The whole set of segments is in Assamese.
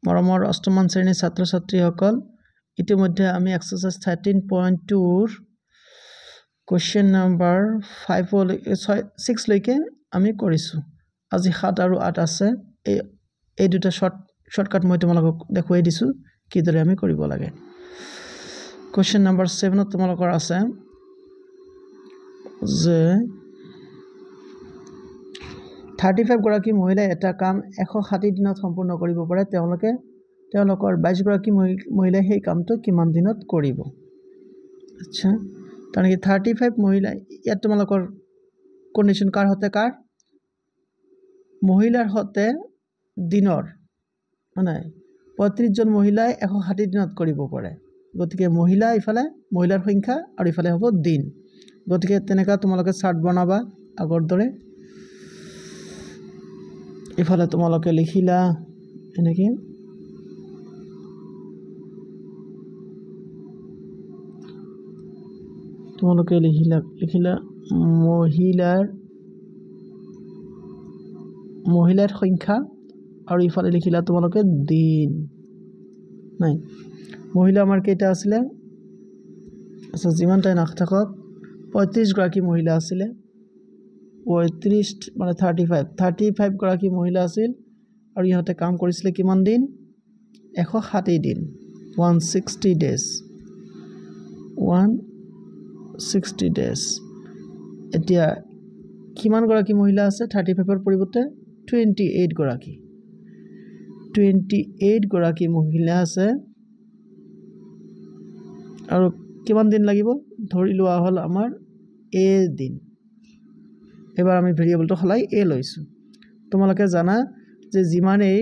মৰমৰ অষ্টমমান শ্ৰেণীৰ ছাত্ৰ ছাত্ৰীসকল ইতিমধ্যে আমি এক্সাৰসাইজ 13.2 কোৱেশ্চন নম্বৰ 6 লৈকে আমি কৰিছো আজি 7 আৰু 8 আছে এই দুটা শৰ্টকাট মই তোমালোকক দেখুৱাই দিছো কিদৰে আমি কৰিব লাগে কোৱেশ্চন নম্বৰ 7 তোমালোকৰ আছে যে 35 গৰাকী মহিলাই এটা কাম 160 দিনত সম্পূৰ্ণ কৰিব পাৰে তেওঁলোকৰ 22 গৰাকী মহিলাই সেই কামটো কিমান দিনত কৰিব আচ্ছা তানে 35 মহিলাই ইয়াত তোমালোকৰ কন্ডিশন কাৰ হতে কাৰ মহিলাৰ হতে দিনৰ মানে 35 জন মহিলাই 160 দিনত কৰিব পাৰে গতিকে মহিলা ইফালে মহিলাৰ সংখ্যা আৰু ইফালে হ'ব দিন গতিকে তেনেকা তোমালোকে চাৰ্ট বনাবা আগৰ দৰে ইফালে তোমালোকে লিখিলা এনেকে তোমালোকে লিখিলা মহিলাৰ সংখ্যা আৰু ইফালে লিখিলা তোমালোকে দিন নাই মহিলা আমাৰ কেইটা আছিল আচ্ছা যিমানটাই নাথাকক 35 গৰাকী মহিলা আছিল 35 মানে 35 গৰাকী মহিলা আছিল আৰু ইহঁতে কাম কৰিছিল কিমান দিন 160 দিন 160 days 160 days এতিয়া কিমান গৰাকী মহিলা আছে 35 ৰ পৰিৱৰ্তে 28 গৰাকী মহিলা আছে আৰু কিমান দিন লাগিব ধৰি লোৱা হল আমাৰ a দিন এবাৰ আমি ভেৰিয়েবলটো হলাই a লৈছো তোমালোকে জানা যে যিমানেই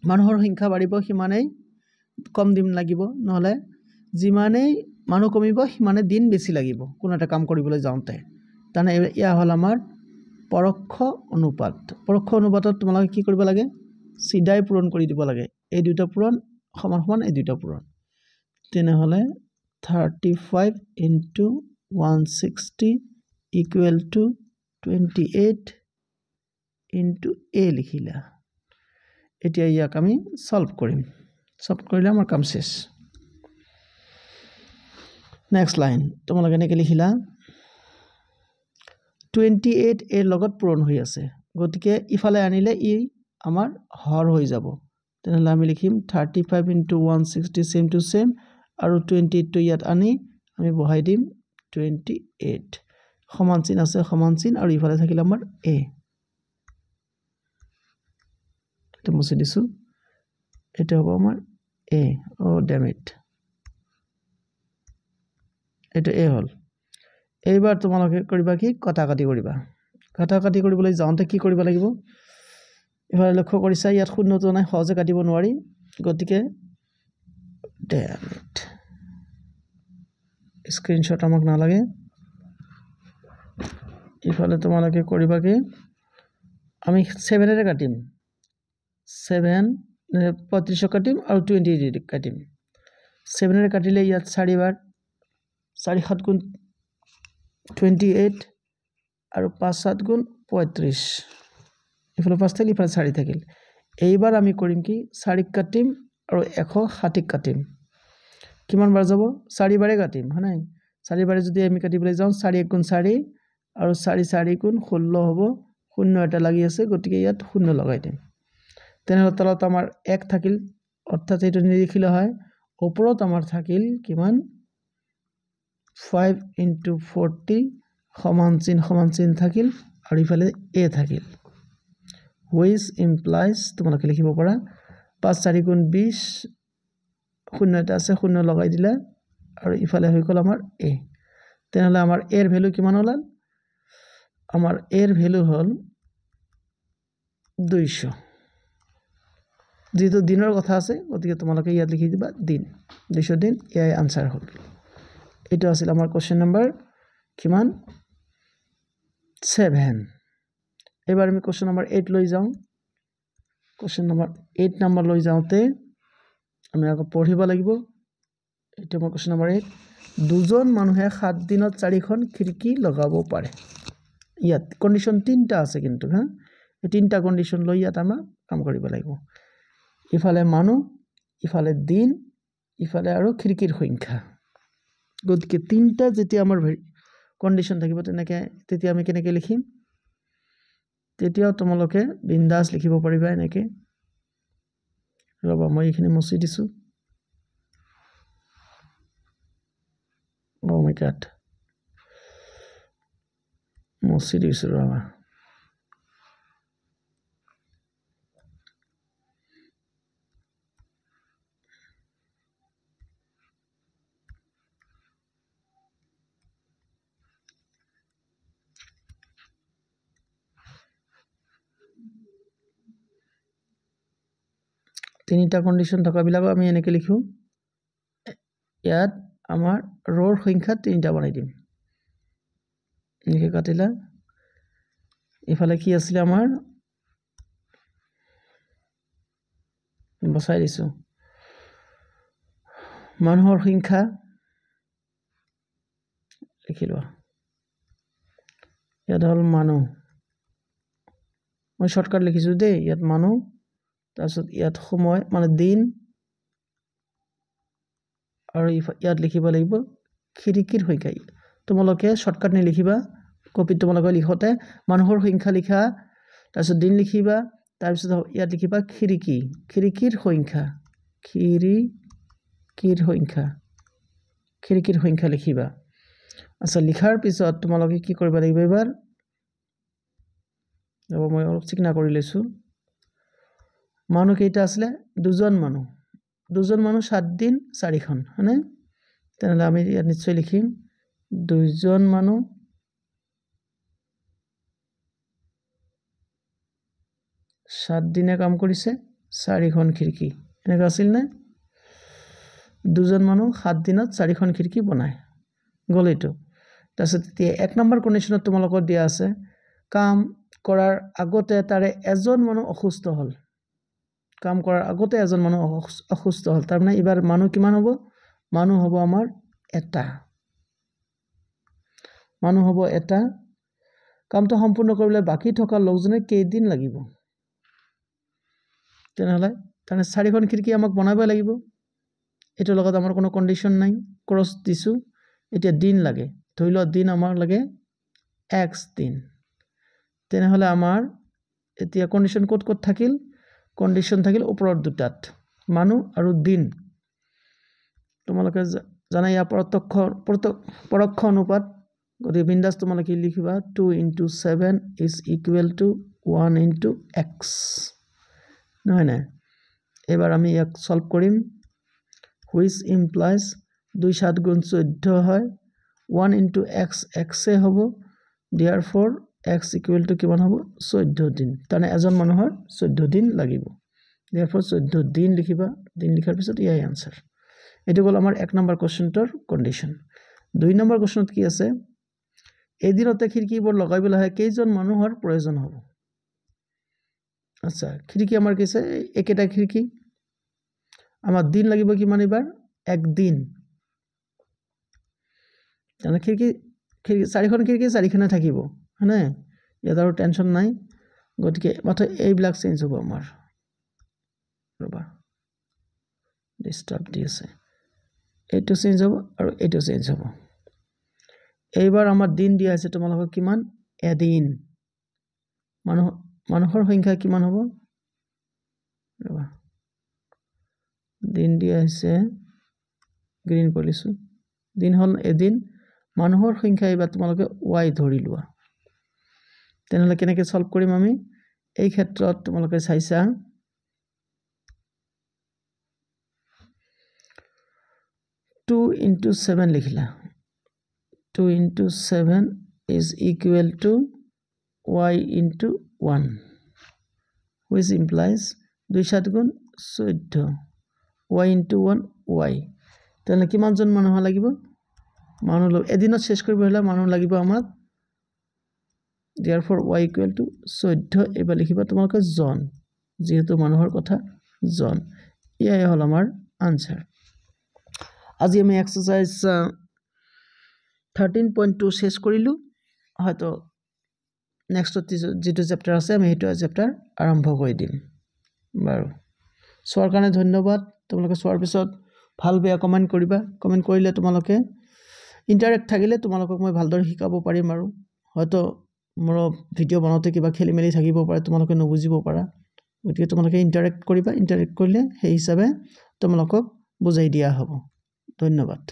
মানুহৰ সংখ্যা বাঢ়িব সিমানেই কম দিন লাগিব নহলে যিমানেই মানুহ কমিব সিমানে দিন বেছি লাগিব কোন এটা কাম কৰিবলৈ যাওঁতে তানে ইয়া হল আমাৰ পৰোক্ষ অনুপাতত তোমালোকে কি কৰিব লাগে সিধাই পূৰণ কৰি দিব লাগে এই দুটা পূৰণ সমান এই দুটা পূৰণ তেনেহলে 35 into 160 equal to 28 into a লিখিলা এতিয়া ইয়াক আমি সলভ কৰিলে আমাৰ কাম শেষ নেক্সট লাইন তোমালোকে এনেকে লিখিলা 28 এৰ লগত পূৰণ হৈ আছে গতিকে ইফালে আনিলে ই আমাৰ হৰ হৈ যাব তেনেহলে আমি লিখিম 35 into 160 same to same আৰু 28 টো ইয়াত আনি আমি বহাই দিম 28 সমান চিন আছে সমান চিন আৰু ইফালে থাকিল আমাৰ a এটা মুছে দিছো এটা হ'ব আমাৰ a ও ড্যাম ইট এটা a হল এইবাৰ তোমালোকে কৰিবা কি কাটাকাটি কৰিবলৈ যাওঁতে কি কৰিব লাগিব এবাৰ লক্ষ্য কৰিছা ইয়াত শূন্যটো নাই সহজে কাটিব নোৱাৰি গতিকে ড্যাম ইট স্ক্ৰিনশ্বট আমাক নালাগে ইফালে তোমালোকে কৰিবা কি আমি 7 এৰে কাটিম 7 35 কাটিম আৰু 28 কাটিম 7 এৰে কাটিলে ইয়াত 4 বাৰ 4 7 গুণ 28 আৰু 5 7 গুণ 35 ইফালে 5 থাকিল ইফালে 4 থাকিল এইবাৰ আমি কৰিম কি 4 কাটিম আৰু 160 কাটিম কিমান বাৰ যাব 4 বাৰে কাটিম হনাই 4 বাৰে যদি আমি কাটিবলৈ যাওঁ 4 1 গুণ 4 আৰু 4 4 গুণ 16 হ'ব শূন্য এটা লাগি আছে গতিকে ইয়াত শূন্য লগাই দিম তেনেহলে তলত আমাৰ 1 থাকিল অৰ্থাৎ এইটো নিলিখিলে হয় ওপৰত আমাৰ থাকিল কিমান 5 into 40 সমান চিন থাকিল আৰু ইফালে a থাকিল which implies তোমালোকে লিখিব পাৰা 5 4 গুণ 20 শূন্য এটা আছে শূন্য লগাই দিলা আৰু ইফালে হৈ গল আমাৰ a তেনেহলে আমাৰ a এৰ ভ্যালু কিমান হল আমাৰ a এৰ ভ্যালু হল 200 যেহেতু দিনৰ কথা আছে গতিকে তোমালোকে ইয়াত লিখি দিবা দিন 200 দিন এই আনসার হল এটা আছিল আমাৰ কোশ্চেন নম্বৰ কিমান 7 এবাৰ আমি কোশ্চেন নম্বৰ 8 লৈ যাওঁ কোশ্চেন নম্বৰ 8 নম্বৰ লৈ যাওঁতে আমি আকৌ পঢ়িব লাগিব এটা আমাৰ কোশ্চেন নম্বৰ 8 দুজন মানুহে 7 দিনত 4খন খিৰিকী লগাব পাৰে ইয়াত কন্ডিশন 3টা আছে কিন্তু হ্যাঁ এই 3টা কন্ডিশন লৈ ইয়াত আমাৰ কাম কৰিব লাগিব ইফালে মানুহ ইফালে দিন ইফালে আৰু খিৰিকীৰ সংখ্যা গতিকে তিনিটা যেতিয়া আমাৰ কণ্ডিশ্যন থাকিব তেনেকৈ তেতিয়া আমি কেনেকৈ লিখিম তেতিয়াও তোমালোকে বিন্দাস লিখিব পাৰিবা এনেকৈ ৰ'বা মই এইখিনি মুছি দিছোঁ Oh my God. মুছি দিছোঁ ৰ'বা তিনিটা কণ্ডিশ্যন থকাবিলাকো আমি এনেকৈ লিখোঁ ইয়াত আমাৰ ৰৰ সংখ্যা তিনিটা বনাই দিম এনেকৈ কাটিলা ইফালে কি আছিলে আমাৰ বসাই দিছোঁ মানুহৰ সংখ্যা লিখি লোৱা ইয়াত হ'ল মানুহ মই শৰ্টকাট লিখিছোঁ দেই ইয়াত মানুহ তাৰপিছত ইয়াত সময় মানে দিন আৰু ইয়াত লিখিব লাগিব খিৰিকীৰ সংখ্যা তোমালোকে শৰ্টকাট নিলিখিবা কপিত তোমালোকে লিখোতে মানুহৰ সংখ্যা লিখা তাৰপিছত দিন লিখিবা তাৰপিছত ইয়াত লিখিবা খিৰিকীৰ সংখ্যা খিৰিকীৰ সংখ্যা লিখিবা আচ্ছা লিখাৰ পিছত তোমালোকে কি কৰিব লাগিব এবাৰ মই অলপ চিকনা কৰি লৈছোঁ মানুহ কেইটা আছিলে দুজন মানুহ 7 দিন 4খন হয়নে তেনেহ'লে আমি ইয়াত নিশ্চয় লিখিম দুজন মানুহ 7 দিনে কাম কৰিছে 4খন খিৰিকী এনেকৈ আছিল নে দুজন মানুহ 7 দিনত 4খন খিৰিকী বনায় গ'ল এইটো তাৰপিছত এতিয়া 1 নম্বৰ কণ্ডিশ্যনত তোমালোকৰ দিয়া আছে কাম কৰাৰ আগতে তাৰে এজন মানুহ অসুস্থ হ'ল কাম কৰাৰ আগতে এজন মানুহ অসুস্থ হ'ল তাৰ মানে এবাৰ মানুহ কিমান হ'ব মানুহ হ'ব আমাৰ এটা মানুহ হ'ব এটা কামটো সম্পূৰ্ণ কৰিবলৈ বাকি থকা লোকজনে কেইদিন লাগিব তেনেহ'লে তাৰমানে 4খন খিৰিকী আমাক বনাব লাগিব এটোৰ লগত আমাৰ কোনো কণ্ডিশ্যন নাই ক্ৰছ দিছোঁ এতিয়া দিন লাগে ধৰি লোৱা দিন আমাৰ লাগে x দিন তেনেহ'লে আমাৰ এতিয়া কণ্ডিশ্যন ক'ত থাকিল কণ্ডিশ্যন থাকিল ওপৰৰ দুটাত মানুহ আৰু দিন তোমালোকে জানা ইয়াৰ পৰোক্ষ অনুপাত গতিকে বিন্দাস তোমালোকে লিখিবা 2 × 7 is equal to 1 × x নহয় না এবাৰ আমি ইয়াক সলভ কৰিম which implies 2 7 গুণ 14 হয় 1 × x এ হ'ব therefore x equal to কিমান হ'ব 14 দিন তাৰমানে এজন মানুহৰ 14 দিন লাগিব therefore 14 দিন লিখিবা দিন লিখাৰ পিছত ইয়াই আনসাৰ এটো গ'ল আমাৰ 1 নম্বৰ কোৱেশ্চনটোৰ কণ্ডিশ্যন 2 নম্বৰ কোৱেশ্চনত কি আছে এদিনতে খিৰিকীবোৰ লগাইবলৈ হয় কেইজন মানুহৰ প্ৰয়োজন হ'ব আচ্ছা খিৰিকী আমাৰ কিছে একেটা খিৰিকী আমাৰ দিন লাগিব কিমান এবাৰ এক দিন তাৰমানে খিৰিকী 4খন খিৰিকী 4খনে থাকিব হয়নে ইয়াত আৰু টেনশ্যন নাই গতিকে মাত্ৰ এইবিলাক চেঞ্জ হ'ব আমাৰ ৰবা ডিস্টাৰ্ব দি আছে এইটো চেঞ্জ হ'ব আৰু এইটো চেঞ্জ হ'ব এইবাৰ আমাৰ দিন দিয়া আছে তোমালোকক কিমান এদিন মানুহৰ সংখ্যা কিমান হ'ব ৰবা দিন দিয়া আছে গ্ৰীন কৰিছো দিন হ'ল এদিন মানুহৰ সংখ্যা এবাৰ তোমালোকে y ধৰি লোৱা তেনেহ'লে কেনেকৈ সলভ কৰিম আমি এই ক্ষেত্ৰত তোমালোকে চাইছা 2 × 7 লিখিলা 2 × 7 is equal to y × 1 which implies 2 7 গুণ 14 y × 1 y তেনে কিমানজন মানুহ লাগিব মানুহ এদিনত শেষ কৰিব হলে মানুহ লাগিব আমাক therefore y equal to 14 এবাৰ লিখিবা তোমালোকে জন যেহেতু মানুহৰ কথা জন ইয়াই হল আমাৰ আনসাৰ আজি আমি এক্সাৰসাইজ 13.2 শেষ কৰিলো হয়তো নেক্সট যেটো চেপ্টাৰ আছে আমি হেটো চেপ্টাৰ আৰম্ভ কৰি দিম বাৰু চোৱাৰ কাৰণে ধন্যবাদ। তোমালোকে চোৱাৰ পিছত ভাল বেয়া কমেণ্ট কৰিবা। কমেণ্ট কৰিলে তোমালোকে ইণ্টাৰেক্ট থাকিলে তোমালোকক মই ভালদৰে শিকাব পাৰিম। আৰু হয়তো মোৰ ভিডিঅ' বনাওঁতে কিবা খেলি মেলি থাকিব পাৰে, তোমালোকে নুবুজিব পাৰা। গতিকে তোমালোকে ইণ্টাৰেক্ট কৰিবা। ইণ্টাৰেক্ট কৰিলে সেই হিচাপে তোমালোকক বুজাই দিয়া হ'ব। ধন্যবাদ।